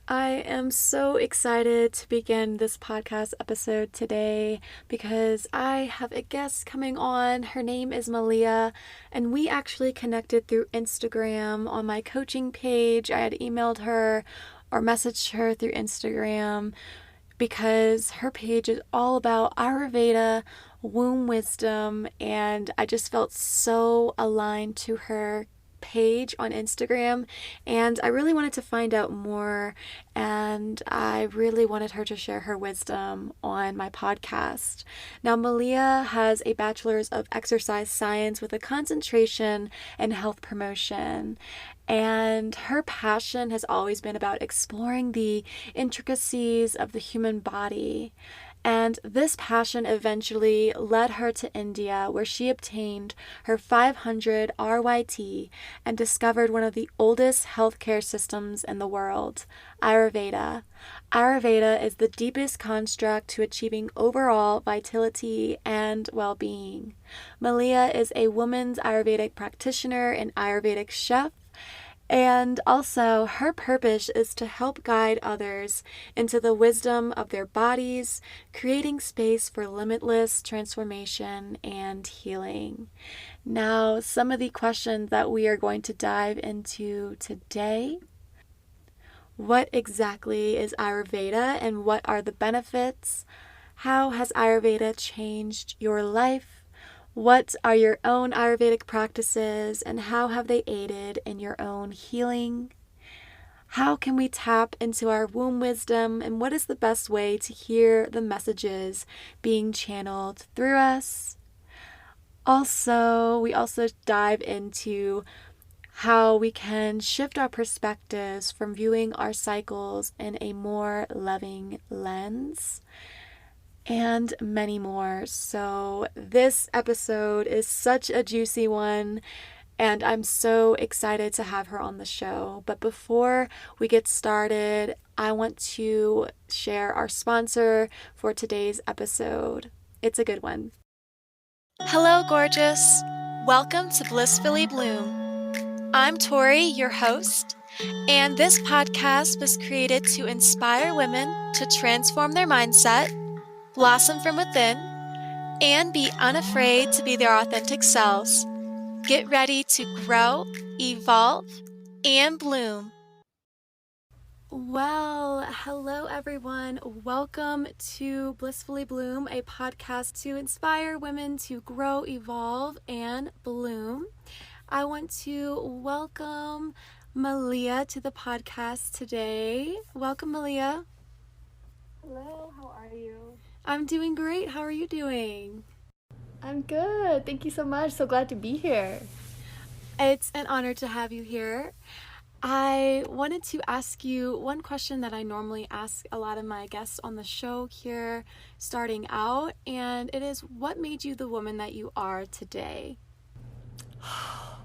I am so excited to begin this podcast episode today because I have a guest coming on. Her name is Malia, and we actually connected through Instagram on my coaching page. I had emailed her or messaged her through Instagram because her page is all about Ayurveda, womb wisdom, and I just felt so aligned to her page on Instagram, and I really wanted to find out more, and I really wanted her to share her wisdom on my podcast. Now, Malia has a Bachelor's of Exercise Science with a concentration in health promotion, and her passion has always been about exploring the intricacies of the human body. And this passion eventually led her to India, where she obtained her 500 RYT and discovered one of the oldest healthcare systems in the world, Ayurveda. Ayurveda is the deepest construct to achieving overall vitality and well-being. Malia is a woman's Ayurvedic practitioner and Ayurvedic chef. And also, her purpose is to help guide others into the wisdom of their bodies, creating space for limitless transformation and healing. Now, some of the questions that we are going to dive into today. What exactly is Ayurveda and what are the benefits? How has Ayurveda changed your life? What are your own Ayurvedic practices and how have they aided in your own healing? How can we tap into our womb wisdom and what is the best way to hear the messages being channeled through us? We also dive into how we can shift our perspectives from viewing our cycles in a more loving lens, and many more. So this episode is such a juicy one, and I'm so excited to have her on the show. But before we get started, I want to share our sponsor for today's episode. It's a good one. Hello, gorgeous. Welcome to Blissfully Bloom. I'm Tori, your host, and this podcast was created to inspire women to transform their mindset, blossom from within, and be unafraid to be their authentic selves. Get ready to grow, evolve, and bloom. Well, hello everyone. Welcome to Blissfully Bloom, a podcast to inspire women to grow, evolve, and bloom. I want to welcome Malia to the podcast today. Welcome, Malia. Hello, how are you? I'm doing great. How are you doing? I'm good. Thank you so much. So glad to be here. It's an honor to have you here. I wanted to ask you one question that I normally ask a lot of my guests on the show here starting out, and it is, what made you the woman that you are today?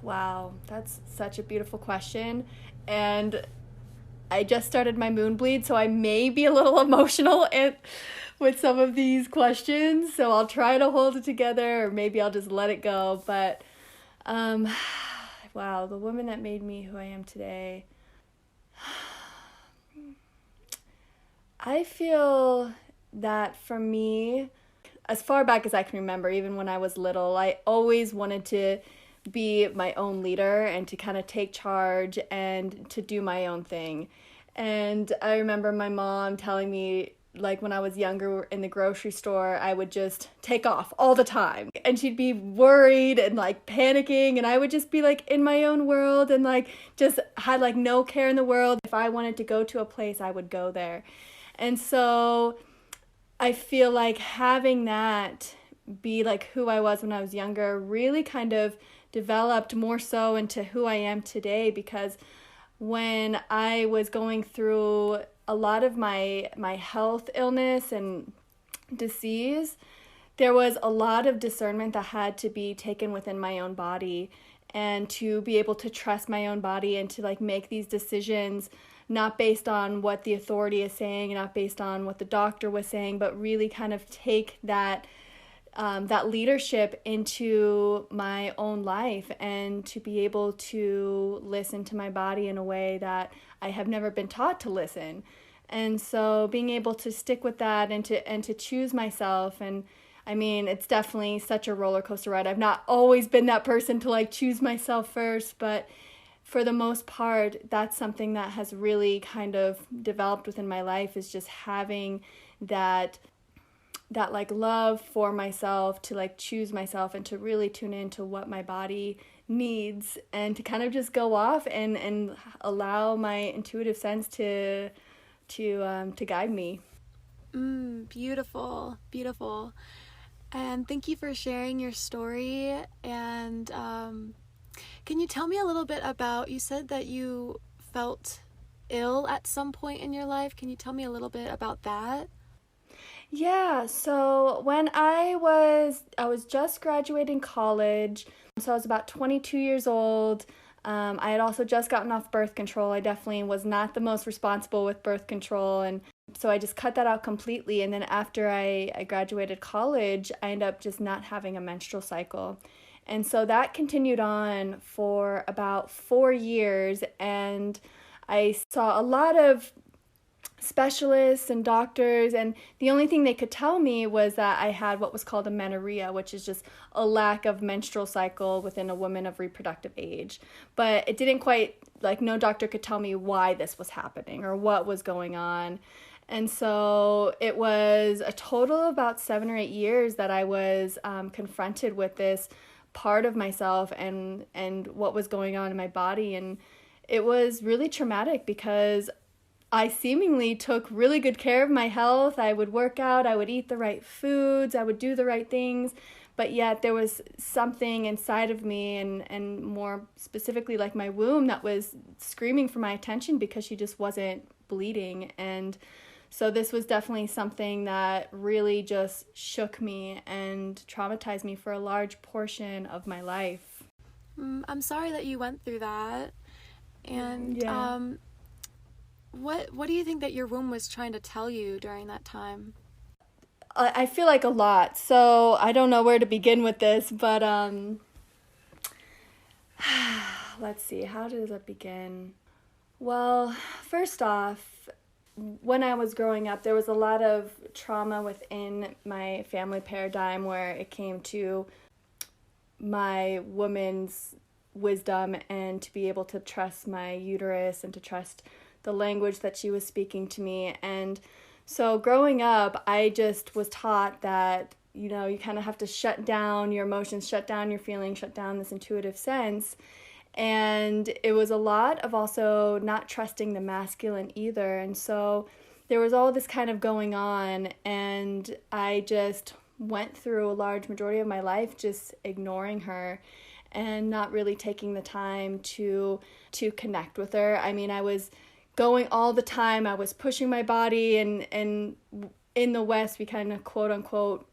Wow, that's such a beautiful question. And I just started my moon bleed, so I may be a little emotional with some of these questions. So I'll try to hold it together, or maybe I'll just let it go. But, wow, the woman that made me who I am today. I feel that for me, as far back as I can remember, even when I was little, I always wanted to be my own leader and to kind of take charge and to do my own thing. And I remember my mom telling me, like, when I was younger in the grocery store, I would just take off all the time. And she'd be worried and, like, panicking, and I would just be, like, in my own world and, like, just had, like, no care in the world. If I wanted to go to a place, I would go there. And so I feel like having that be, like, who I was when I was younger really kind of developed more so into who I am today, because when I was going through a lot of my health illness and disease, there was a lot of discernment that had to be taken within my own body, and to be able to trust my own body and to, like, make these decisions not based on what the authority is saying, not based on what the doctor was saying, but really kind of take that that leadership into my own life, and to be able to listen to my body in a way that I have never been taught to listen. And so being able to stick with that and to choose myself, and I mean, it's definitely such a roller coaster ride. I've not always been that person to like choose myself first, but for the most part, that's something that has really kind of developed within my life, is just having that like love for myself, to like choose myself and to really tune into what my body needs, and to kind of just go off and allow my intuitive sense to guide me. Beautiful, beautiful. And thank you for sharing your story. And can you tell me a little bit about, you said that you felt ill at some point in your life. Can you tell me a little bit about that? Yeah, so when I was just graduating college, so I was about 22 years old. I had also just gotten off birth control. I definitely was not the most responsible with birth control, and so I just cut that out completely. And then after I graduated college, I ended up just not having a menstrual cycle. And so that continued on for about 4 years, and I saw a lot of specialists and doctors, and the only thing they could tell me was that I had what was called amenorrhea, which is just a lack of menstrual cycle within a woman of reproductive age. But it didn't quite, like, no doctor could tell me why this was happening or what was going on. And so it was a total of about 7 or 8 years that I was confronted with this part of myself and what was going on in my body. And it was really traumatic because I seemingly took really good care of my health. I would work out, I would eat the right foods, I would do the right things, but yet there was something inside of me, and more specifically like my womb, that was screaming for my attention because she just wasn't bleeding. And so this was definitely something that really just shook me and traumatized me for a large portion of my life. I'm sorry that you went through that. And Yeah. What do you think that your womb was trying to tell you during that time? I feel like a lot, so I don't know where to begin with this, but let's see, how does it begin? Well, first off, when I was growing up, there was a lot of trauma within my family paradigm where it came to my woman's wisdom and to be able to trust my uterus and to trust the language that she was speaking to me. And so growing up, I just was taught that, you know, you kind of have to shut down your emotions, shut down your feelings, shut down this intuitive sense. And it was a lot of also not trusting the masculine either. And so there was all this kind of going on, and I just went through a large majority of my life just ignoring her and not really taking the time to connect with her. I mean, I was going all the time. I was pushing my body, and in the West, we kind of quote unquote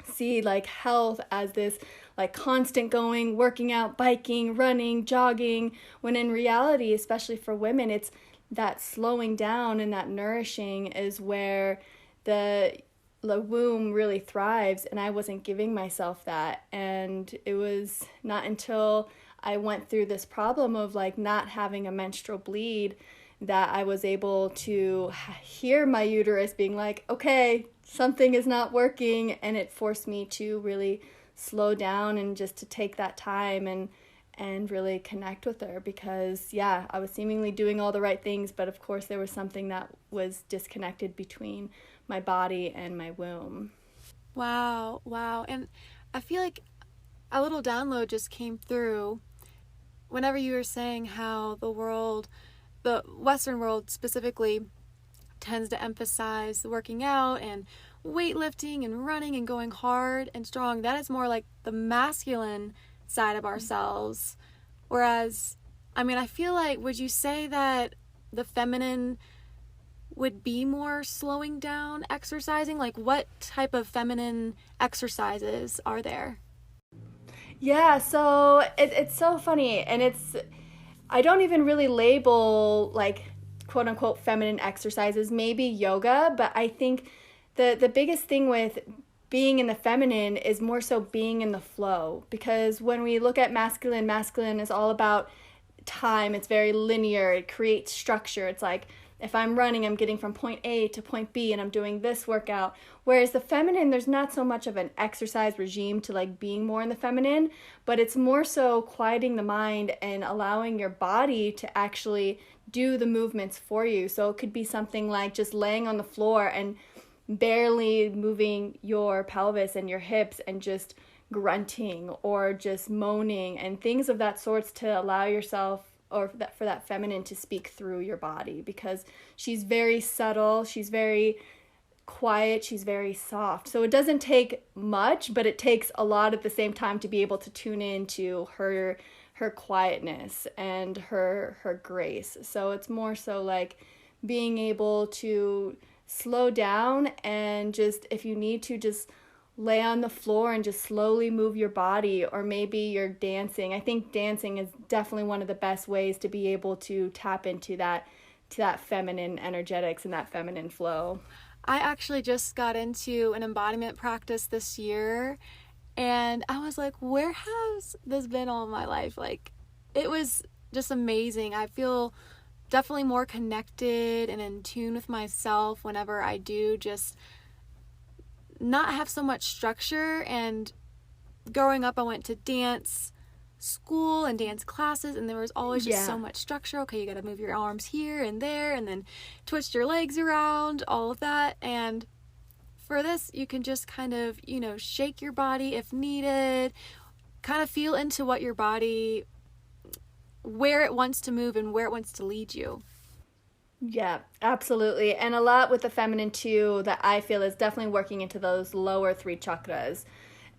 see like health as this like constant going, working out, biking, running, jogging, when in reality, especially for women, it's that slowing down and that nourishing is where the womb really thrives. And I wasn't giving myself that. And it was not until I went through this problem of like not having a menstrual bleed that I was able to hear my uterus being like, okay, something is not working. And it forced me to really slow down and just to take that time and really connect with her, because yeah, I was seemingly doing all the right things, but of course there was something that was disconnected between my body and my womb. Wow. And I feel like a little download just came through whenever you were saying how the Western world specifically, tends to emphasize working out and weightlifting and running and going hard and strong. That is more like the masculine side of ourselves. Whereas, I mean, I feel like, would you say that the feminine would be more slowing down exercising? Like, what type of feminine exercises are there? Yeah, so it's so funny, and I don't even really label like quote unquote feminine exercises, maybe yoga, but I think the biggest thing with being in the feminine is more so being in the flow. Because when we look at masculine, masculine is all about time. It's very linear. It creates structure. It's like, if I'm running, I'm getting from point A to point B and I'm doing this workout. Whereas the feminine, there's not so much of an exercise regime to like being more in the feminine, but it's more so quieting the mind and allowing your body to actually do the movements for you. So it could be something like just laying on the floor and barely moving your pelvis and your hips and just grunting or just moaning and things of that sorts to allow yourself or for that feminine to speak through your body, because she's very subtle, she's very quiet, she's very soft. So it doesn't take much, but it takes a lot at the same time to be able to tune into her quietness and her grace. So it's more so like being able to slow down and just, if you need to, just lay on the floor and just slowly move your body, or maybe you're dancing. I think dancing is definitely one of the best ways to be able to tap into that feminine energetics and that feminine flow. I actually just got into an embodiment practice this year, and I was like, where has this been all my life? Like, it was just amazing. I feel definitely more connected and in tune with myself whenever I do just not have so much structure. And growing up, I went to dance school and dance classes, and there was always just so much structure. Okay, you got to move your arms here and there and then twist your legs around, all of that. And for this, you can just kind of, shake your body if needed, kind of feel into what your body, where it wants to move and where it wants to lead you. Yeah, absolutely. And a lot with the feminine too that I feel is definitely working into those lower 3 chakras.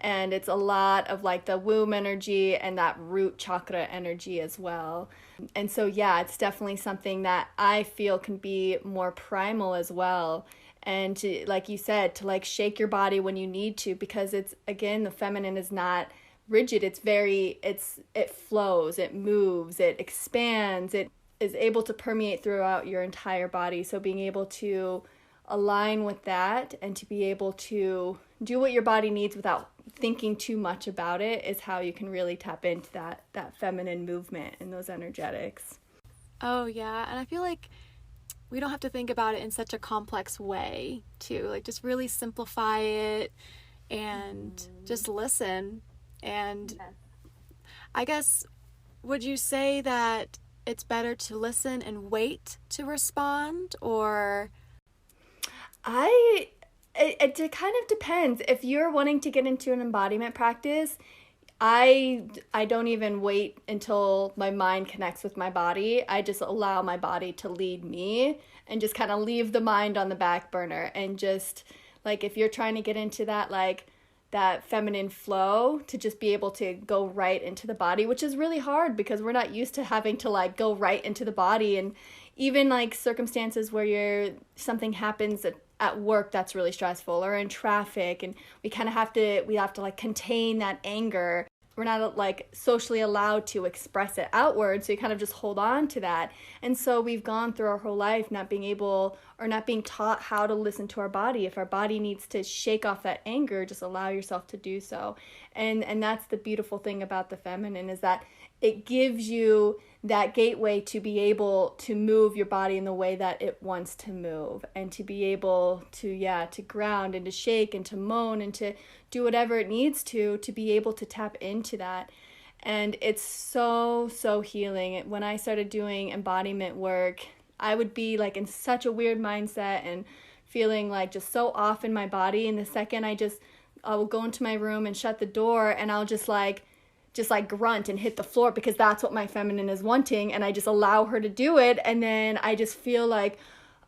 And it's a lot of like the womb energy and that root chakra energy as well. And so, yeah, it's definitely something that I feel can be more primal as well. And to, like you said, to like shake your body when you need to, because it's, again, the feminine is not rigid. It flows, it moves, it expands, it is able to permeate throughout your entire body. So being able to align with that and to be able to do what your body needs without thinking too much about it is how you can really tap into that feminine movement and those energetics. Oh yeah, and I feel like we don't have to think about it in such a complex way too. Like, just really simplify it and just listen. And I guess, would you say that it's better to listen and wait to respond, or? It kind of depends. If you're wanting to get into an embodiment practice, I don't even wait until my mind connects with my body. I just allow my body to lead me and just kind of leave the mind on the back burner. And just like, if you're trying to get into that, like that feminine flow, to just be able to go right into the body, which is really hard because we're not used to having to like go right into the body. And even like circumstances where something happens at work that's really stressful, or in traffic, and we have to like contain that anger. We're not like socially allowed to express it outward, so you kind of just hold on to that. And so we've gone through our whole life not being able, or not being taught how to listen to our body. If our body needs to shake off that anger, just allow yourself to do so. And that's the beautiful thing about the feminine, is that it gives you that gateway to be able to move your body in the way that it wants to move, and to be able to ground and to shake and to moan and to do whatever it needs to be able to tap into that. And it's so, so healing. When I started doing embodiment work, I would be like in such a weird mindset and feeling like just so off in my body. And the second I will go into my room and shut the door, and I'll just like grunt and hit the floor, because that's what my feminine is wanting, and I just allow her to do it. And then I just feel like,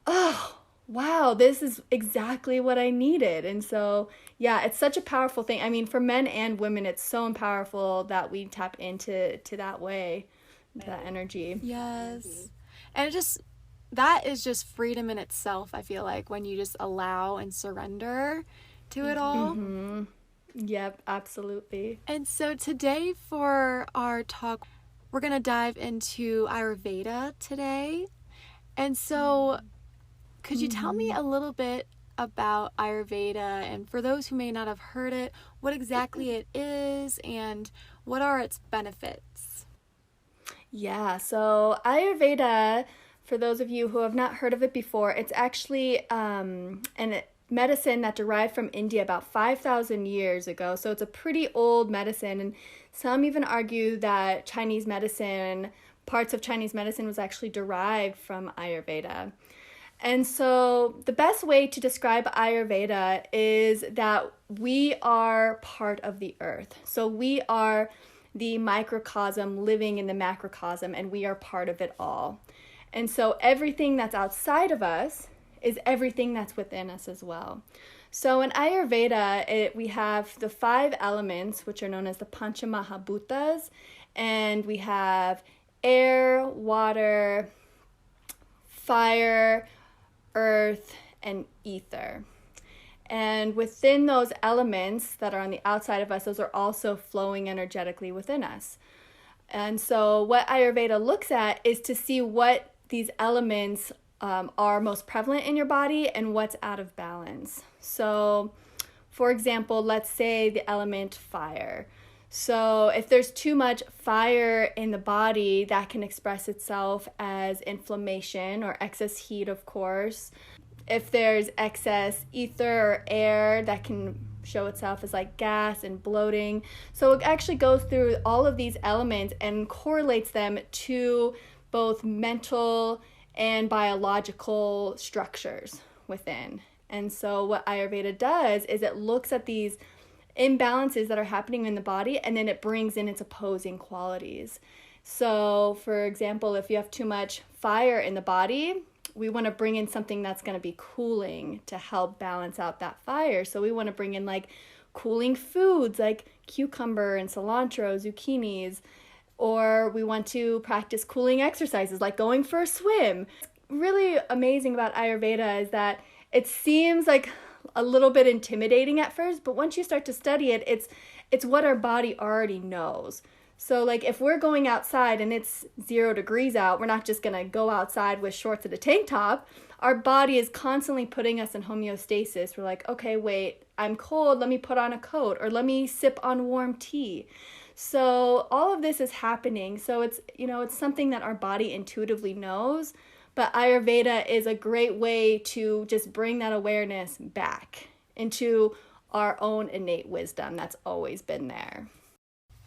oh wow, this is exactly what I needed. And so yeah, it's such a powerful thing. I mean, for men and women, it's so powerful that we tap into that way, that energy. Yes. And that is just freedom in itself, I feel like, when you just allow and surrender to it all. Mm-hmm. Yep, absolutely. And so today for our talk, we're going to dive into Ayurveda today. And so could you tell me a little bit about Ayurveda, and for those who may not have heard it, what exactly it is and what are its benefits? Yeah, so Ayurveda, for those of you who have not heard of it before, it's actually an medicine that derived from India about 5,000 years ago. So it's a pretty old medicine, and some even argue that parts of Chinese medicine was actually derived from Ayurveda. And so the best way to describe Ayurveda is that we are part of the earth. So we are the microcosm living in the macrocosm, and we are part of it all. And so everything that's outside of us is everything that's within us as well. So in Ayurveda, we have the 5 elements, which are known as the Panchamahabhutas, and we have air, water, fire, earth, and ether. And within those elements that are on the outside of us, those are also flowing energetically within us. And so what Ayurveda looks at is to see what these elements are most prevalent in your body and what's out of balance. So, for example, let's say the element fire. So if there's too much fire in the body, that can express itself as inflammation or excess heat, of course. If there's excess ether or air, that can show itself as like gas and bloating. So it actually goes through all of these elements and correlates them to both mental and biological structures within. And so what Ayurveda does is it looks at these imbalances that are happening in the body, and then it brings in its opposing qualities. So, for example, if you have too much fire in the body, we want to bring in something that's going to be cooling to help balance out that fire. So we want to bring in like cooling foods like cucumber and cilantro, zucchinis, or we want to practice cooling exercises like going for a swim. What's really amazing about Ayurveda is that it seems like a little bit intimidating at first, but once you start to study it, it's what our body already knows. So like if we're going outside and it's 0 degrees out, we're not just going to go outside with shorts and a tank top. Our body is constantly putting us in homeostasis. We're like, okay, wait, I'm cold, let me put on a coat, or let me sip on warm tea. So all of this is happening. So it's something that our body intuitively knows. But Ayurveda is a great way to just bring that awareness back into our own innate wisdom that's always been there.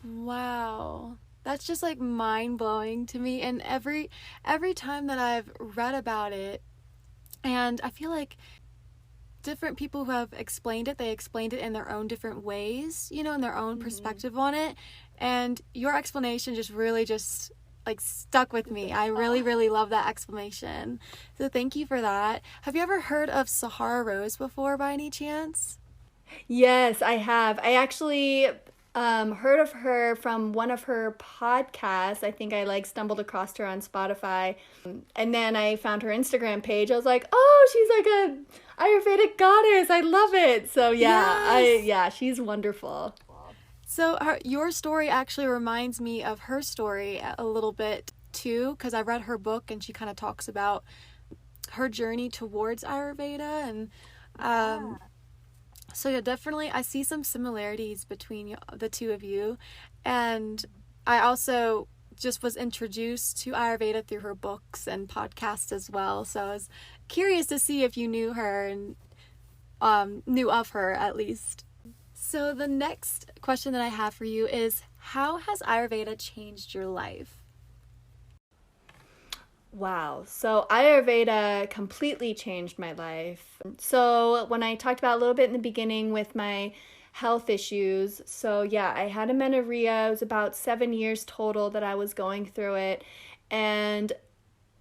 Wow. That's just like mind-blowing to me. And every time that I've read about it, and I feel like different people who have explained it, they explained it in their own different ways, in their own perspective on it. And your explanation just really just like stuck with me. I really, really love that explanation. So thank you for that. Have you ever heard of Sahara Rose before by any chance? Yes, I have. I actually heard of her from one of her podcasts. I think I stumbled across her on Spotify. And then I found her Instagram page. I was like, oh, she's like a Ayurvedic goddess. I love it. So yeah, she's wonderful. So your story actually reminds me of her story a little bit too, because I read her book and she kind of talks about her journey towards Ayurveda. And so yeah, definitely I see some similarities between the two of you. And I also just was introduced to Ayurveda through her books and podcasts as well. So I was curious to see if you knew her and knew of her at least. So the next question that I have for you is, how has Ayurveda changed your life? Wow. So Ayurveda completely changed my life. So when I talked about a little bit in the beginning with my health issues, so yeah, I had amenorrhea. It was about 7 years total that I was going through it. And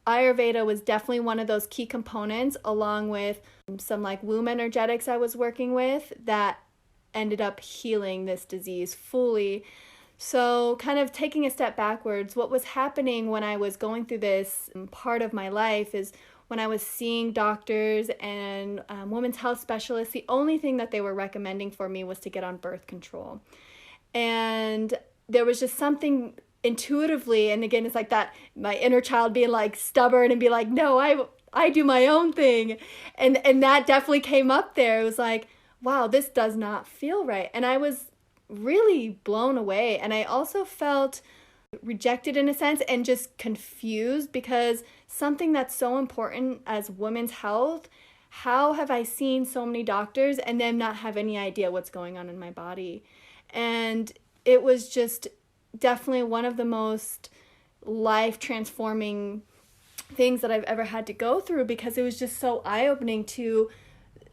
Ayurveda was definitely one of those key components, along with some womb energetics I was working with, that ended up healing this disease fully. So kind of taking a step backwards, what was happening when I was going through this part of my life is when I was seeing doctors and women's health specialists, the only thing that they were recommending for me was to get on birth control. And there was just something intuitively, and again, it's like that, my inner child being stubborn and be like, no, I do my own thing. And that definitely came up there. It was like, wow, this does not feel right. And I was really blown away. And I also felt rejected in a sense and just confused, because something that's so important as women's health, how have I seen so many doctors and them not have any idea what's going on in my body? And it was just definitely one of the most life transforming things that I've ever had to go through, because it was just so eye-opening to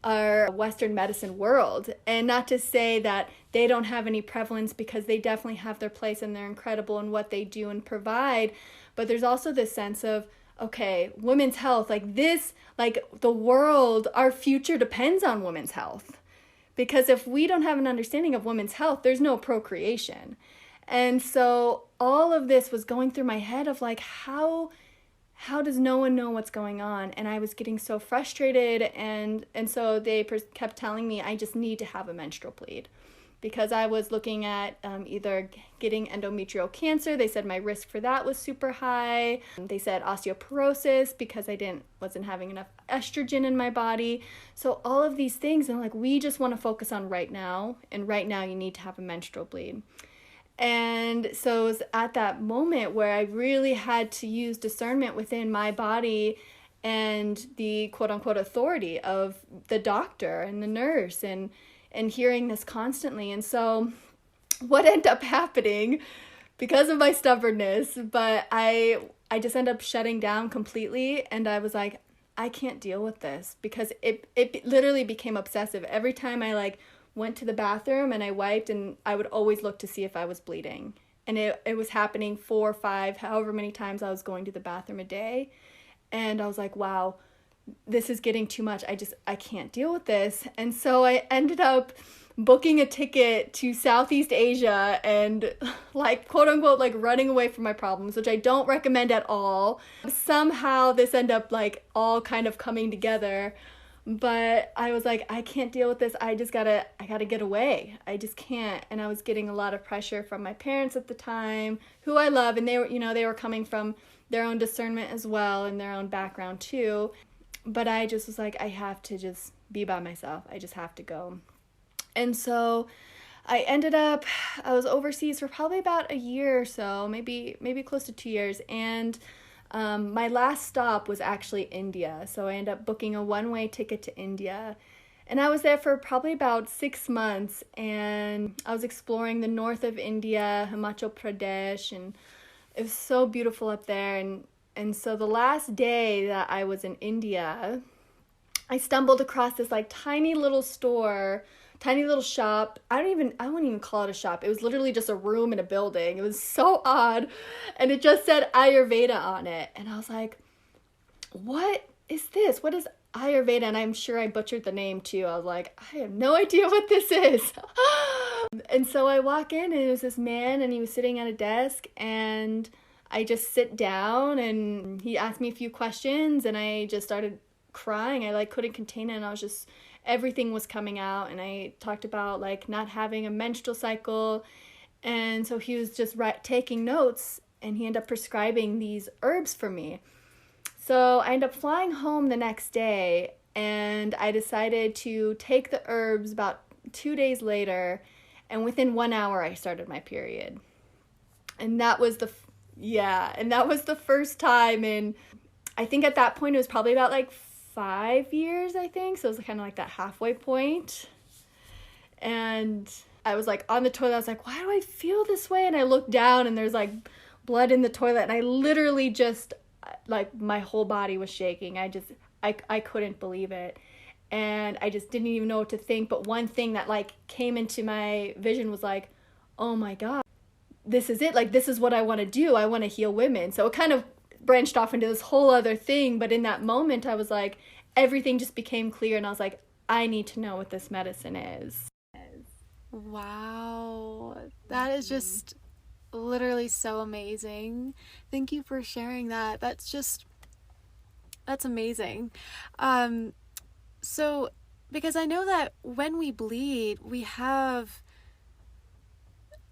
our Western medicine world. And not to say that they don't have any prevalence, because they definitely have their place and they're incredible in what they do and provide. But there's also this sense of, okay, women's health, like this, like the world, our future depends on women's health. Because if we don't have an understanding of women's health, there's no procreation. And so all of this was going through my head of like, how does no one know what's going on? And I was getting so frustrated, and so they kept telling me I just need to have a menstrual bleed, because I was looking at either getting endometrial cancer. They said my risk for that was super high. They said osteoporosis, because I wasn't having enough estrogen in my body. So all of these things, and like, we just want to focus on right now, and right now you need to have a menstrual bleed. And so it was at that moment where I really had to use discernment within my body and the quote-unquote authority of the doctor and the nurse, and hearing this constantly. And so what ended up happening, because of my stubbornness, but I just ended up shutting down completely, and I was like, I can't deal with this, because it literally became obsessive. Every time I like went to the bathroom and I wiped, and I would always look to see if I was bleeding. And it was happening 4 or 5, however many times I was going to the bathroom a day. And I was like, wow, this is getting too much. I can't deal with this. And so I ended up booking a ticket to Southeast Asia and like quote unquote like running away from my problems, which I don't recommend at all. Somehow this ended up like all kind of coming together. But I was like, I can't deal with this. I gotta get away. I just can't. And I was getting a lot of pressure from my parents at the time, who I love. And they were coming from their own discernment as well, and their own background too. But I just was like, I have to just be by myself. I just have to go. And so I was overseas for probably about a year or so, maybe close to 2 years. And my last stop was actually India. So I ended up booking a one-way ticket to India. And I was there for probably about 6 months. And I was exploring the north of India, Himachal Pradesh. And it was so beautiful up there. And so the last day that I was in India, I stumbled across this like tiny little shop. I wouldn't even call it a shop. It was literally just a room in a building. It was so odd. And it just said Ayurveda on it. And I was like, what is this? What is Ayurveda? And I'm sure I butchered the name too. I was like, I have no idea what this is. And so I walk in, and it was this man, and he was sitting at a desk, and I just sit down, and he asked me a few questions, and I just started crying. I like couldn't contain it, and I was just, everything was coming out. And I talked about like not having a menstrual cycle. And so he was just taking notes, and he ended up prescribing these herbs for me. So I ended up flying home the next day, and I decided to take the herbs about 2 days later, and within 1 hour I started my period. And that was the first time in, I think at that point it was probably about like 5 years, I think. So it was kind of like that halfway point. And I was like on the toilet. I was like, why do I feel this way? And I looked down, and there's like blood in the toilet. And I literally just, like, my whole body was shaking. I couldn't believe it. And I just didn't even know what to think. But one thing that like came into my vision was like, oh my God, this is it. Like, this is what I want to do. I want to heal women. So it kind of branched off into this whole other thing. But in that moment, I was like, everything just became clear. And I was like, I need to know what this medicine is. Wow. That is just literally so amazing. Thank you for sharing that. That's amazing. So, because I know that when we bleed, we have,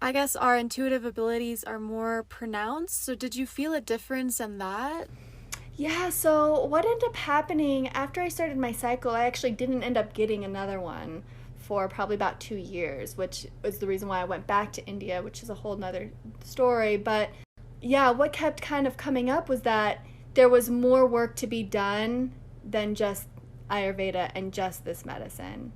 I guess our intuitive abilities are more pronounced. So did you feel a difference in that? Yeah, so what ended up happening after I started my cycle, I actually didn't end up getting another one for probably about 2 years, which was the reason why I went back to India, which is a whole nother story. But yeah, what kept kind of coming up was that there was more work to be done than just Ayurveda and just this medicine.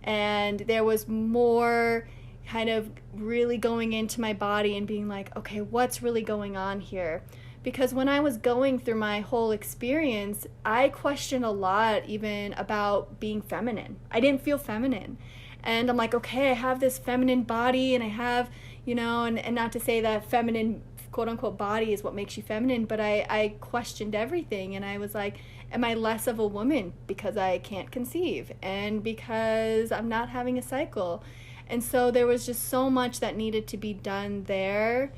And there was more kind of really going into my body and being like, okay, what's really going on here? Because when I was going through my whole experience, I questioned a lot even about being feminine. I didn't feel feminine. And I'm like, okay, I have this feminine body and I have, and not to say that feminine quote unquote body is what makes you feminine, but I questioned everything and I was like, am I less of a woman because I can't conceive and because I'm not having a cycle? And so there was just so much that needed to be done there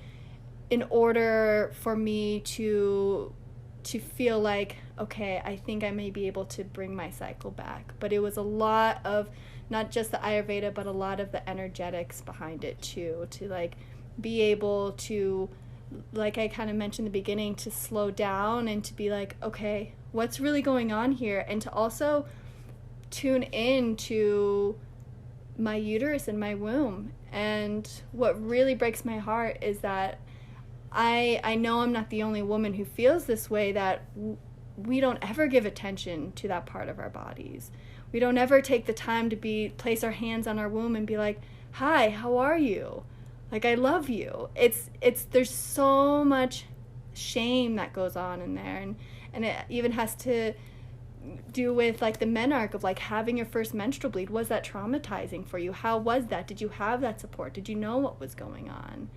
in order for me to feel like, okay, I think I may be able to bring my cycle back. But it was a lot of not just the Ayurveda, but a lot of the energetics behind it too, to like be able to, like I kind of mentioned in the beginning, to slow down and to be like, okay, what's really going on here? And to also tune in to my uterus and my womb. And what really breaks my heart is that I know I'm not the only woman who feels this way, that we don't ever give attention to that part of our bodies. We don't ever take the time to place our hands on our womb and be like, hi, how are you? Like, I love you. There's so much shame that goes on in there. And it even has to do with like the menarche of like having your first menstrual bleed. Was that traumatizing for you? How was that? Did you have that support? Did you know what was going on?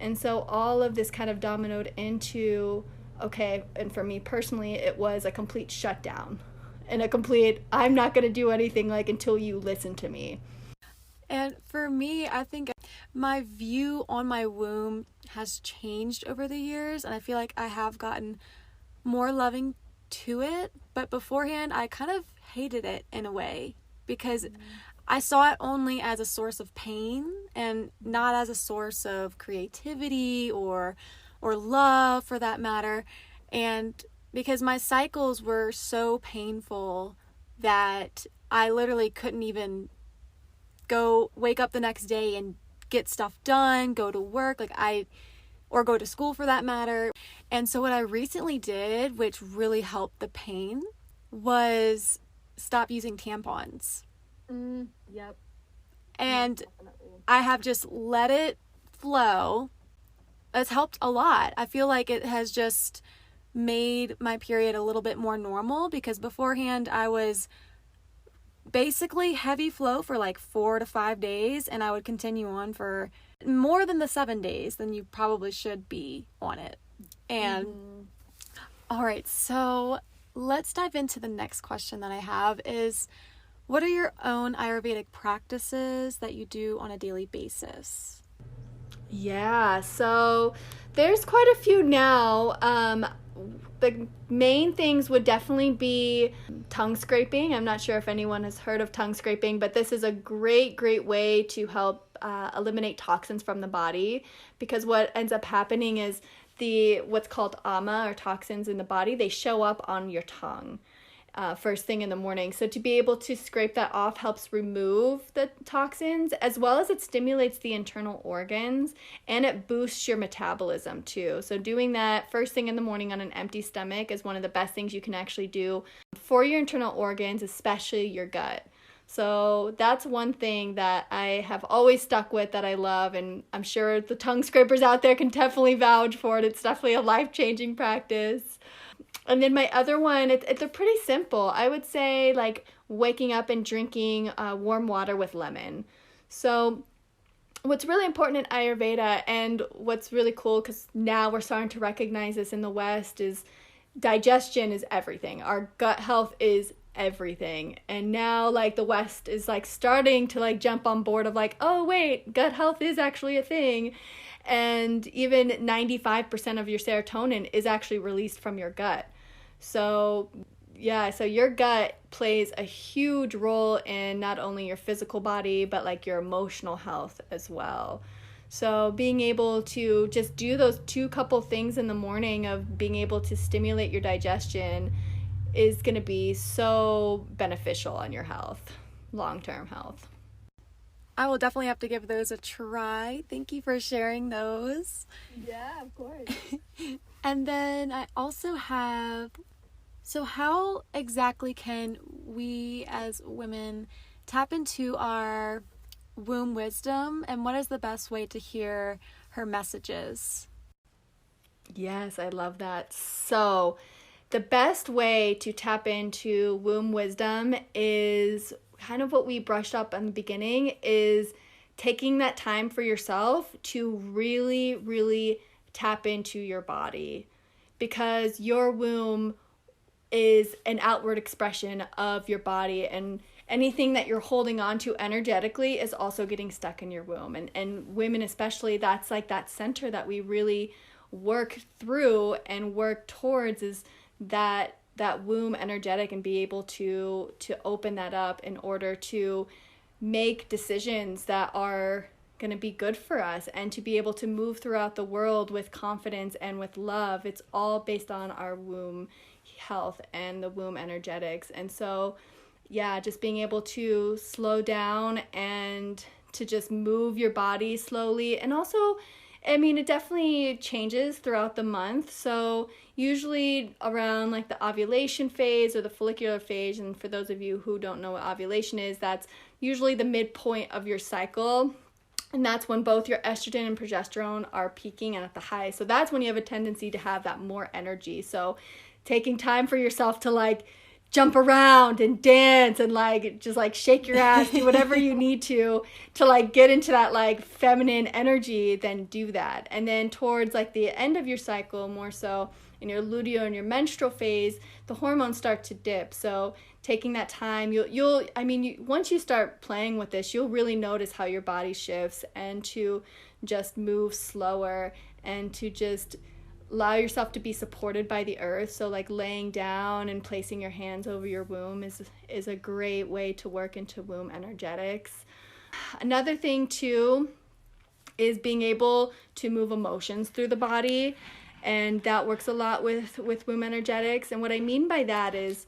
And so all of this kind of dominoed into, okay, and for me personally, it was a complete shutdown and a complete, I'm not going to do anything like until you listen to me. And for me, I think my view on my womb has changed over the years, and I feel like I have gotten more loving to it. But beforehand, I kind of hated it in a way because I saw it only as a source of pain and not as a source of creativity or love for that matter. And because my cycles were so painful that I literally couldn't even wake up the next day and get stuff done, go to work, or go to school for that matter. And so what I recently did, which really helped the pain, was stop using tampons. Yep. And Definitely. I have just let it flow. It's helped a lot. I feel like it has just made my period a little bit more normal, because beforehand I was basically heavy flow for like 4 to 5 days, and I would continue on for more than the 7 days than you probably should be on it. And all right, so let's dive into the next question that I have is, what are your own Ayurvedic practices that you do on a daily basis? Yeah, so there's quite a few now. The main things would definitely be tongue scraping. I'm not sure if anyone has heard of tongue scraping, but this is a great way to help eliminate toxins from the body, because what ends up happening is what's called ama, or toxins in the body, they show up on your tongue first thing in the morning. So to be able to scrape that off helps remove the toxins, as well as it stimulates the internal organs, and it boosts your metabolism too. So doing that first thing in the morning on an empty stomach is one of the best things you can actually do for your internal organs, especially your gut. So that's one thing that I have always stuck with, that I love, and I'm sure the tongue scrapers out there can definitely vouch for it. It's definitely a life-changing practice. And then my other one, they're pretty simple. I would say like waking up and drinking warm water with lemon. So what's really important in Ayurveda, and what's really cool, because now we're starting to recognize this in the West, is digestion is everything. Our gut health is everything. And now like the West is like starting to like jump on board of like, oh wait, gut health is actually a thing. And even 95% of your serotonin is actually released from your gut. So yeah, so your gut plays a huge role in not only your physical body, but like your emotional health as well. So being able to just do those couple things in the morning of being able to stimulate your digestion is going to be so beneficial on your health, long-term health. I will definitely have to give those a try. Thank you for sharing those. Yeah, of course. And then I also have, so how exactly can we as women tap into our womb wisdom, and what is the best way to hear her messages? Yes, I love that. So the best way to tap into womb wisdom is kind of what we brushed up in the beginning, is taking that time for yourself to really, really tap into your body, because your womb is an outward expression of your body, and anything that you're holding on to energetically is also getting stuck in your womb. And women especially, that's like that center that we really work through and work towards, is that womb energetic, and be able to open that up in order to make decisions that are going to be good for us, and to be able to move throughout the world with confidence and with love. It's all based on our womb health and the womb energetics. And so yeah, just being able to slow down and to just move your body slowly. And also, I mean, it definitely changes throughout the month. So usually around like the ovulation phase or the follicular phase, and for those of you who don't know what ovulation is, that's usually the midpoint of your cycle. And that's when both your estrogen and progesterone are peaking and at the high. So that's when you have a tendency to have that more energy. So taking time for yourself to like jump around and dance and like just like shake your ass, do whatever you need to like get into that like feminine energy, then do that. And then towards like the end of your cycle, more so in your luteal and your menstrual phase, the hormones start to dip. So taking that time, once you start playing with this, you'll really notice how your body shifts, and to just move slower and to just allow yourself to be supported by the earth. So like laying down and placing your hands over your womb is a great way to work into womb energetics. Another thing too is being able to move emotions through the body, and that works a lot with womb energetics. And what I mean by that is,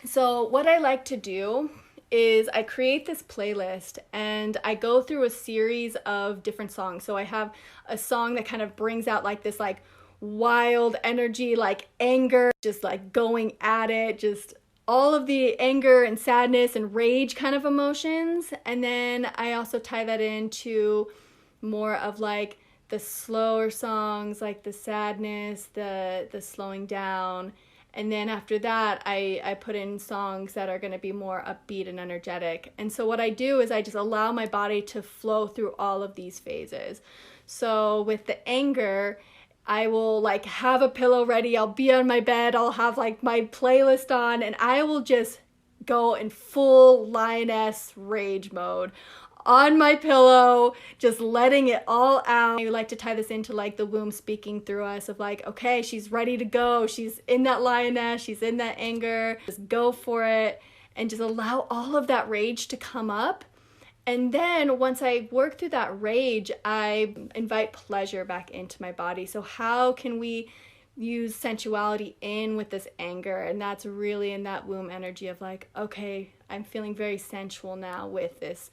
so what I like to do is I create this playlist and I go through a series of different songs. So I have a song that kind of brings out like this like wild energy, like anger, just like going at it, just all of the anger and sadness and rage kind of emotions. And then I also tie that into more of like the slower songs, like the sadness, the slowing down. And then after that, I put in songs that are going to be more upbeat and energetic. And so what I do is I just allow my body to flow through all of these phases. So with the anger, I will like have a pillow ready. I'll be on my bed. I'll have like my playlist on, and I will just go in full lioness rage mode on my pillow, just letting it all out. I like to tie this into like the womb speaking through us of like, okay, she's ready to go. She's in that lioness. She's in that anger. Just go for it, and just allow all of that rage to come up. And then once I work through that rage, I invite pleasure back into my body. So how can we use sensuality in with this anger? And that's really in that womb energy of like, okay, I'm feeling very sensual now with this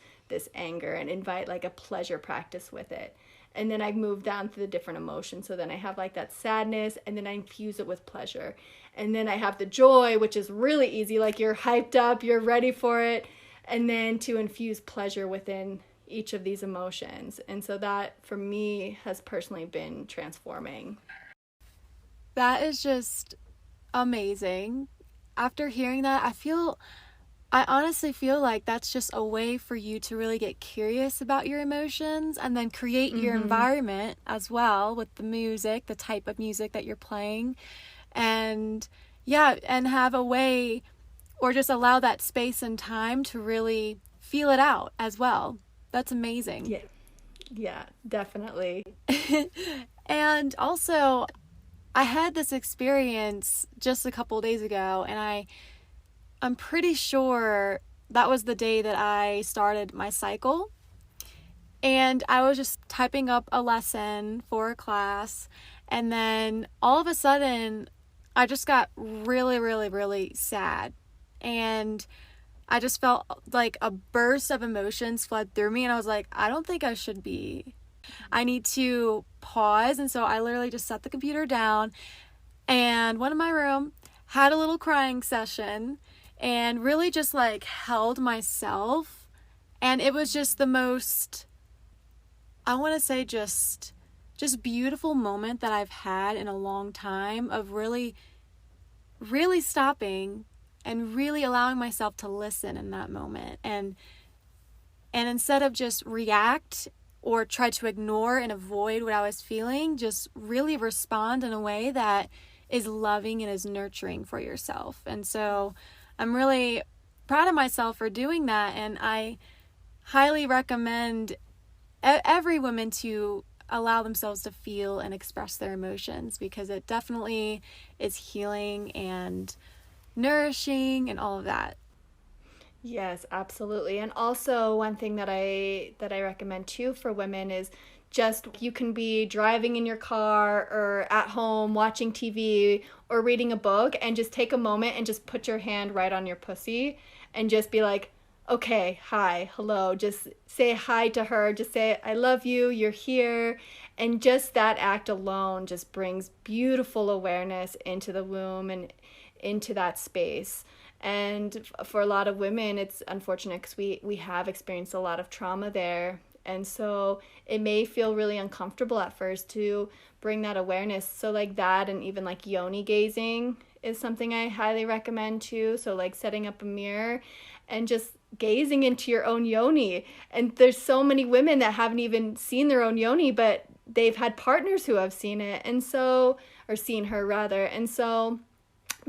anger, and invite like a pleasure practice with it. And then I move down to the different emotions. So then I have like that sadness, and then I infuse it with pleasure. And then I have the joy, which is really easy. Like you're hyped up, you're ready for it. And then to infuse pleasure within each of these emotions. And so that for me has personally been transforming. That is just amazing. After hearing that, I honestly feel like that's just a way for you to really get curious about your emotions, and then create your environment as well with the music, the type of music that you're playing, and have a way, or just allow that space and time to really feel it out as well. That's amazing. Yeah, definitely. And also, I had this experience just a couple days ago, and I'm pretty sure that was the day that I started my cycle. And I was just typing up a lesson for a class. And then all of a sudden, I just got really, really, really sad. And I just felt like a burst of emotions flood through me. And I was like, I don't think I should be. I need to pause. And so I literally just set the computer down and went in my room, had a little crying session, and really just like held myself. And it was just the most, I want to say just beautiful moment that I've had in a long time of really, really stopping and really allowing myself to listen in that moment. And instead of just react or try to ignore and avoid what I was feeling, just really respond in a way that is loving and is nurturing for yourself. And so I'm really proud of myself for doing that. And I highly recommend every woman to allow themselves to feel and express their emotions, because it definitely is healing and nourishing and all of that. Yes, absolutely. And also one thing that I recommend too for women is just, you can be driving in your car or at home watching TV or reading a book, and just take a moment and just put your hand right on your pussy and just be like, okay, hi, hello. Just say hi to her. Just say, I love you, you're here. And just that act alone just brings beautiful awareness into the womb and into that space. And for a lot of women, it's unfortunate because we have experienced a lot of trauma there. And so it may feel really uncomfortable at first to bring that awareness. So like that, and even like yoni gazing is something I highly recommend too. So like setting up a mirror and just gazing into your own yoni. And there's so many women that haven't even seen their own yoni, but they've had partners who have seen it, and so, or seen her rather. And so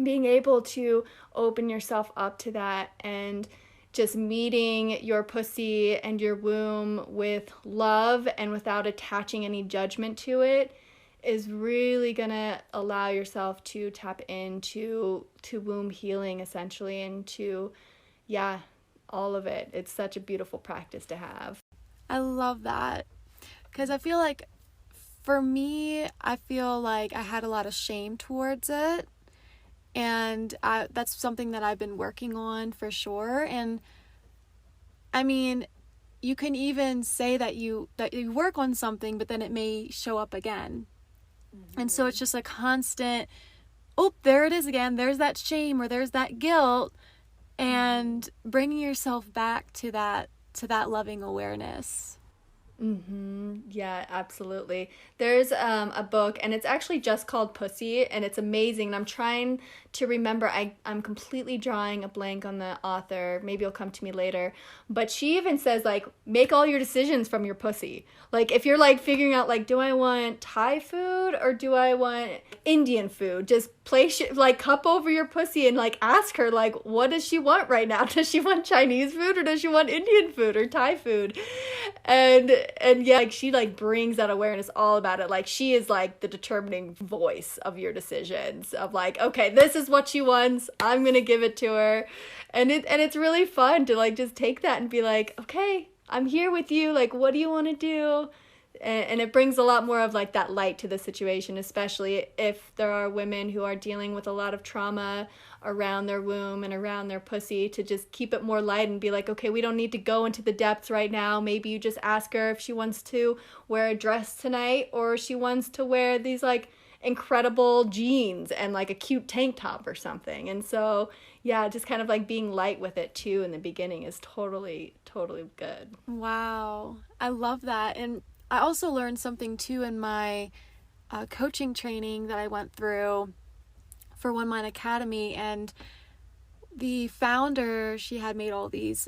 being able to open yourself up to that and just meeting your pussy and your womb with love and without attaching any judgment to it is really gonna allow yourself to tap into womb healing, essentially, and to, yeah, all of it. It's such a beautiful practice to have. I love that, because I feel like for me, I feel like I had a lot of shame towards it. And that's something that I've been working on for sure. And I mean, you can even say that you work on something, but then it may show up again. Mm-hmm. And so it's just a constant, oh, there it is again. There's that shame or there's that guilt, and bringing yourself back to that loving awareness. Yeah, absolutely. There's a book, and it's actually just called Pussy, and it's amazing. And I'm trying to remember, I'm completely drawing a blank on the author. Maybe it'll come to me later. But she even says, like, make all your decisions from your pussy. Like, if you're, like, figuring out, like, do I want Thai food or do I want Indian food? Just place, like, cup over your pussy and, like, ask her, like, what does she want right now? Does she want Chinese food or does she want Indian food or Thai food? And yeah, like, she, like, brings that awareness all about it. Like, she is, like, the determining voice of your decisions of, like, okay, this is what she wants, I'm gonna give it to her. And it's really fun to, like, just take that and be like, okay, I'm here with you, like, what do you want to do? And it brings a lot more of, like, that light to the situation, especially if there are women who are dealing with a lot of trauma around their womb and around their pussy, to just keep it more light and be like, okay, we don't need to go into the depths right now. Maybe you just ask her if she wants to wear a dress tonight, or she wants to wear these, like, incredible jeans and, like, a cute tank top or something. And so, yeah, just kind of, like, being light with it too in the beginning is totally good. Wow, I love that. And I also learned something too in my coaching training that I went through for One Mind Academy. And the founder, she had made all these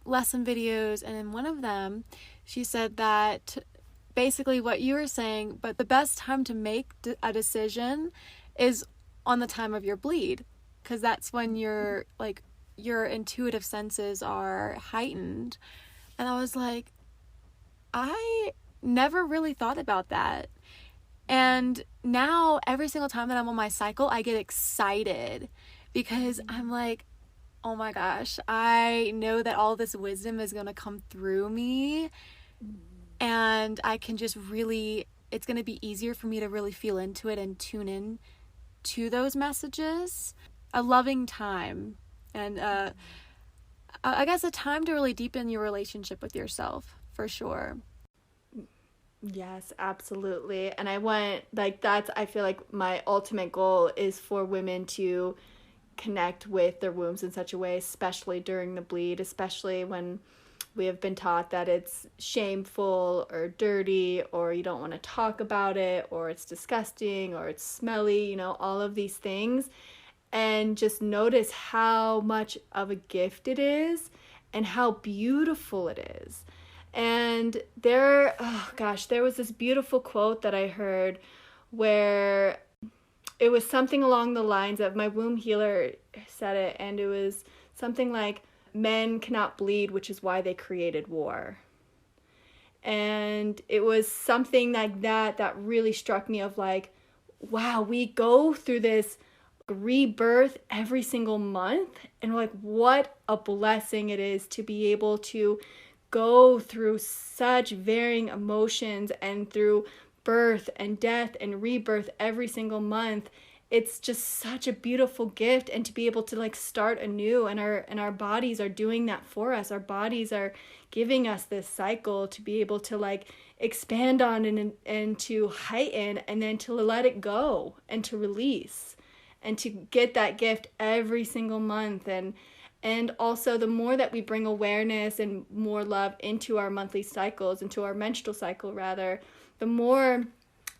lesson videos, and in one of them she said that basically what you were saying, but the best time to make a decision is on the time of your bleed, because that's when your intuitive senses are heightened. And I was like, I never really thought about that. And now every single time that I'm on my cycle, I get excited, because I'm like, oh my gosh, I know that all this wisdom is going to come through me. and I can just really, it's going to be easier for me to really feel into it and tune in to those messages. A loving time, and I guess a time to really deepen your relationship with yourself, for sure. Yes, absolutely. And I feel like my ultimate goal is for women to connect with their wombs in such a way, especially during the bleed, especially when we have been taught that it's shameful or dirty, or you don't want to talk about it, or it's disgusting, or it's smelly, all of these things. And just notice how much of a gift it is and how beautiful it is. And there was this beautiful quote that I heard where it was something along the lines of, my womb healer said it, and it was something like, men cannot bleed, which is why they created war. And it was something like that really struck me, of like, wow, we go through this rebirth every single month, and like, what a blessing it is to be able to go through such varying emotions and through birth and death and rebirth every single month. It's just such a beautiful gift, and to be able to like start anew, and our bodies are doing that for us. Our bodies are giving us this cycle to be able to like expand on and to heighten, and then to let it go and to release, and to get that gift every single month. And also, the more that we bring awareness and more love into our monthly cycles, into our menstrual cycle rather, the more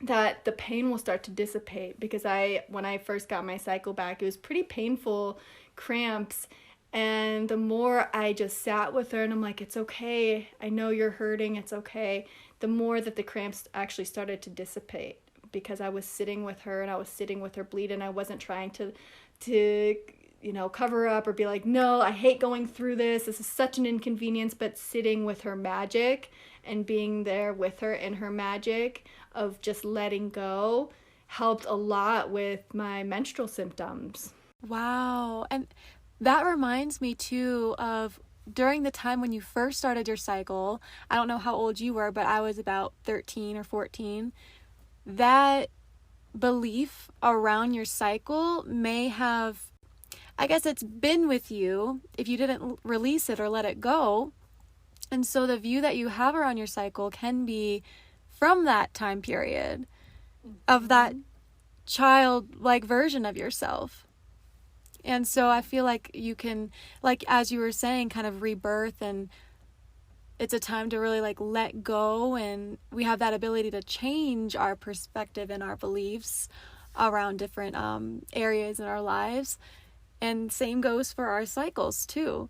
that the pain will start to dissipate. Because when I first got my cycle back, it was pretty painful cramps. And the more I just sat with her and I'm like, it's okay, I know you're hurting, it's okay, the more that the cramps actually started to dissipate, because I was sitting with her and I was sitting with her bleed, and I wasn't trying to cover up or be like, no, I hate going through this is such an inconvenience, but sitting with her magic and being there with her in her magic of just letting go helped a lot with my menstrual symptoms. Wow. And that reminds me too of during the time when you first started your cycle. I don't know how old you were, but I was about 13 or 14. That belief around your cycle may have, I guess it's been with you if you didn't release it or let it go. And so the view that you have around your cycle can be from that time period of that childlike version of yourself. And so I feel like you can, like as you were saying, kind of rebirth, and it's a time to really like let go, and we have that ability to change our perspective and our beliefs around different areas in our lives. And same goes for our cycles too.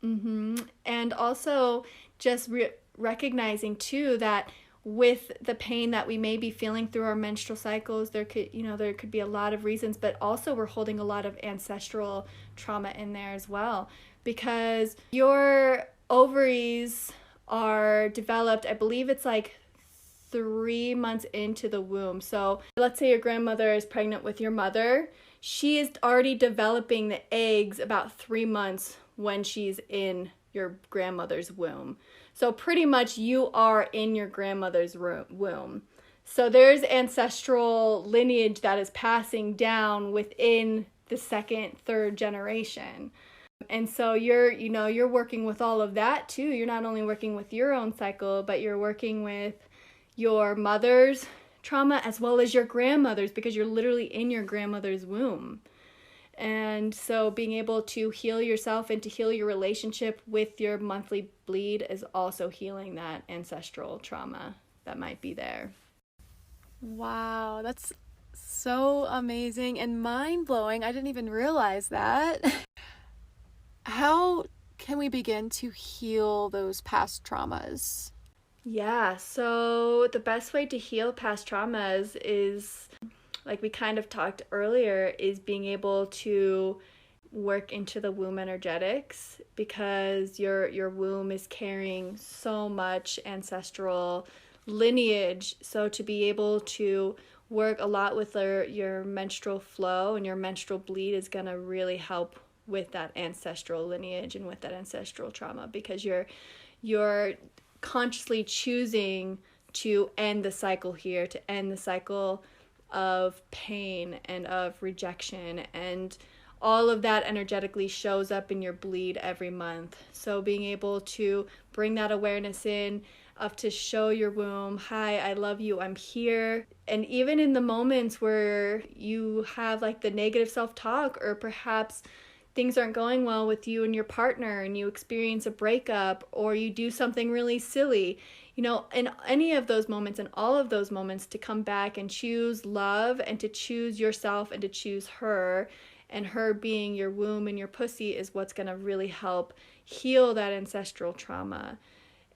And also just recognizing too that with the pain that we may be feeling through our menstrual cycles, there could be a lot of reasons, but also we're holding a lot of ancestral trauma in there as well, because your ovaries are developed, I believe it's like 3 months into the womb. So let's say your grandmother is pregnant with your mother. She is already developing the eggs about 3 months when she's in your grandmother's womb. So pretty much you are in your grandmother's womb. So there's ancestral lineage that is passing down within the second, third generation. And so you're working with all of that too. You're not only working with your own cycle, but you're working with your mother's trauma as well as your grandmother's, because you're literally in your grandmother's womb. And so being able to heal yourself and to heal your relationship with your monthly bleed is also healing that ancestral trauma that might be there. Wow, that's so amazing and mind-blowing. I didn't even realize that. How can we begin to heal those past traumas? Yeah, so the best way to heal past traumas is, like we kind of talked earlier, is being able to work into the womb energetics, because your womb is carrying so much ancestral lineage. So to be able to work a lot with your menstrual flow and your menstrual bleed is going to really help with that ancestral lineage and with that ancestral trauma, because you're consciously choosing to end the cycle here, to end the cycle of pain and of rejection, and all of that energetically shows up in your bleed every month. So being able to bring that awareness in of to show your womb, hi, I love you, I'm here. And even in the moments where you have like the negative self-talk, or perhaps things aren't going well with you and your partner and you experience a breakup, or you do something really silly, you know, in any of those moments and all of those moments, to come back and choose love and to choose yourself and to choose her, and her being your womb and your pussy is what's going to really help heal that ancestral trauma,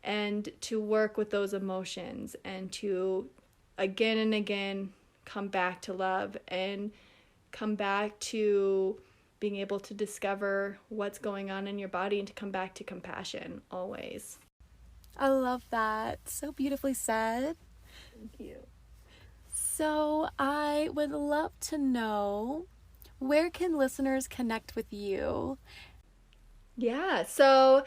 and to work with those emotions, and to again and again come back to love, and come back to being able to discover what's going on in your body, and to come back to compassion always. I love that. So beautifully said. Thank you. So I would love to know, where can listeners connect with you? Yeah, so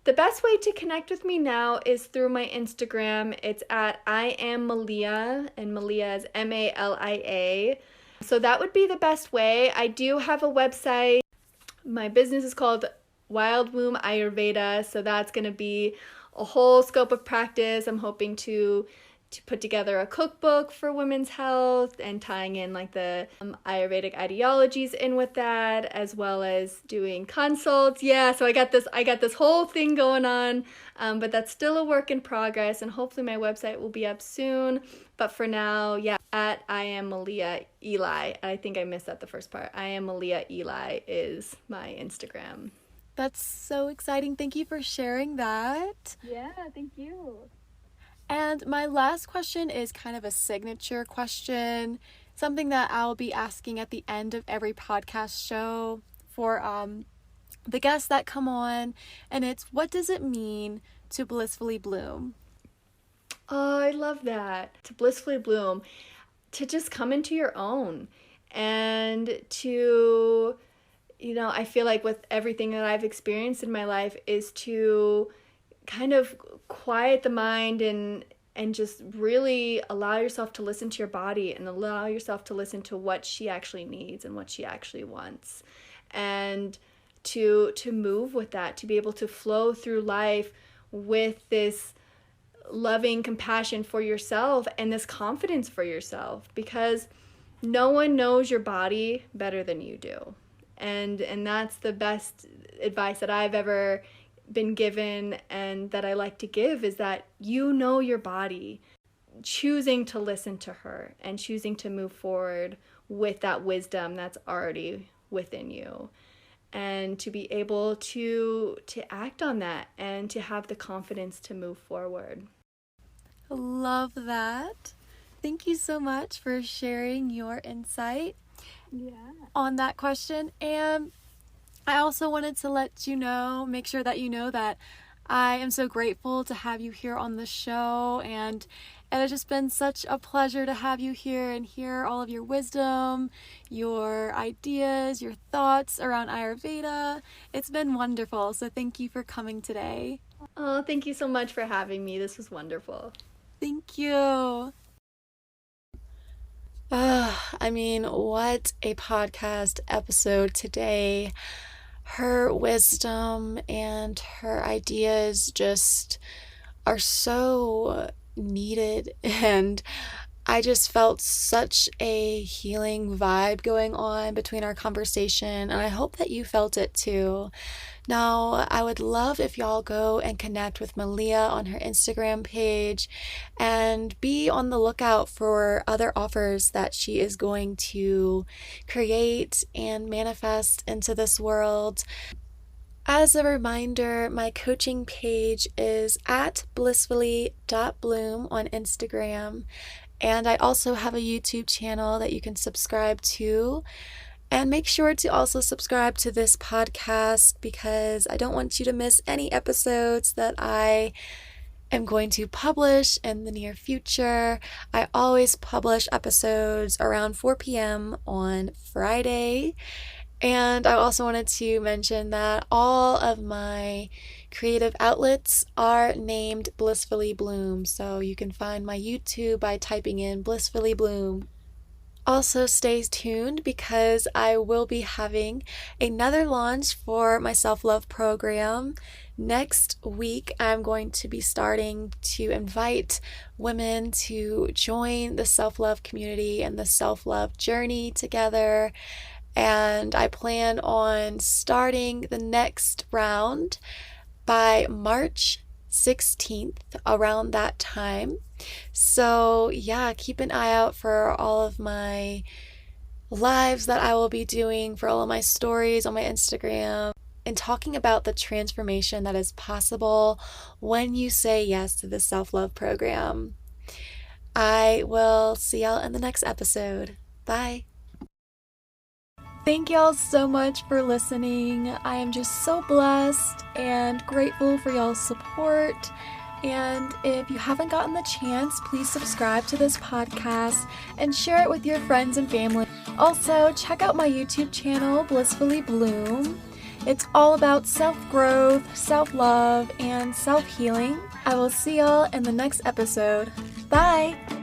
the best way to connect with me now is through my Instagram. It's at I am Malia, and Malia is Malia. So that would be the best way. I do have a website. My business is called Wild Womb Ayurveda, so that's going to be a whole scope of practice. I'm hoping to put together a cookbook for women's health, and tying in like the Ayurvedic ideologies in with that, as well as doing consults. Yeah, so I got this whole thing going on, but that's still a work in progress, and hopefully my website will be up soon. But for now, yeah, at I am Malia Eli. I think I missed that the first part. I am Malia Eli is my Instagram. That's so exciting. Thank you for sharing that. Yeah, thank you. And my last question is kind of a signature question, something that I'll be asking at the end of every podcast show for the guests that come on, and it's, what does it mean to blissfully bloom? Oh, I love that. To blissfully bloom, to just come into your own, and to, you know, I feel like with everything that I've experienced in my life is to kind of quiet the mind and just really allow yourself to listen to your body, and allow yourself to listen to what she actually needs and what she actually wants, and to move with that, to be able to flow through life with this loving compassion for yourself and this confidence for yourself, because no one knows your body better than you do. And that's the best advice that I've ever been given, and that I like to give, is that you know your body. Choosing to listen to her and choosing to move forward with that wisdom that's already within you, and to be able to act on that, and to have the confidence to move forward. Love that. Thank you so much for sharing your insight on that question. And I also wanted to let you know, make sure that you know that I am so grateful to have you here on the show, and it has just been such a pleasure to have you here and hear all of your wisdom, your ideas, your thoughts around Ayurveda. It's been wonderful, so thank you for coming today. Oh, thank you so much for having me. This was wonderful. Thank you. I mean, what a podcast episode today. Her wisdom and her ideas just are so needed, and I just felt such a healing vibe going on between our conversation, and I hope that you felt it too. Now, I would love if y'all go and connect with Malia on her Instagram page, and be on the lookout for other offers that she is going to create and manifest into this world. As a reminder, my coaching page is at blissfully.bloom on Instagram, and I also have a YouTube channel that you can subscribe to. And make sure to also subscribe to this podcast, because I don't want you to miss any episodes that I am going to publish in the near future. I always publish episodes around 4 p.m. on Friday. And I also wanted to mention that all of my creative outlets are named Blissfully Bloom. So you can find my YouTube by typing in Blissfully Bloom. Also, stay tuned because I will be having another launch for my self-love program. Next week, I'm going to be starting to invite women to join the self-love community and the self-love journey together. And I plan on starting the next round by March 16th, around that time. So, yeah, keep an eye out for all of my lives that I will be doing, for all of my stories on my Instagram, and talking about the transformation that is possible when you say yes to the self-love program. I will see y'all in the next episode. Bye. Thank y'all so much for listening. I am just so blessed and grateful for y'all's support. And if you haven't gotten the chance, please subscribe to this podcast and share it with your friends and family. Also, check out my YouTube channel, Blissfully Bloom. It's all about self-growth, self-love, and self-healing. I will see y'all in the next episode. Bye!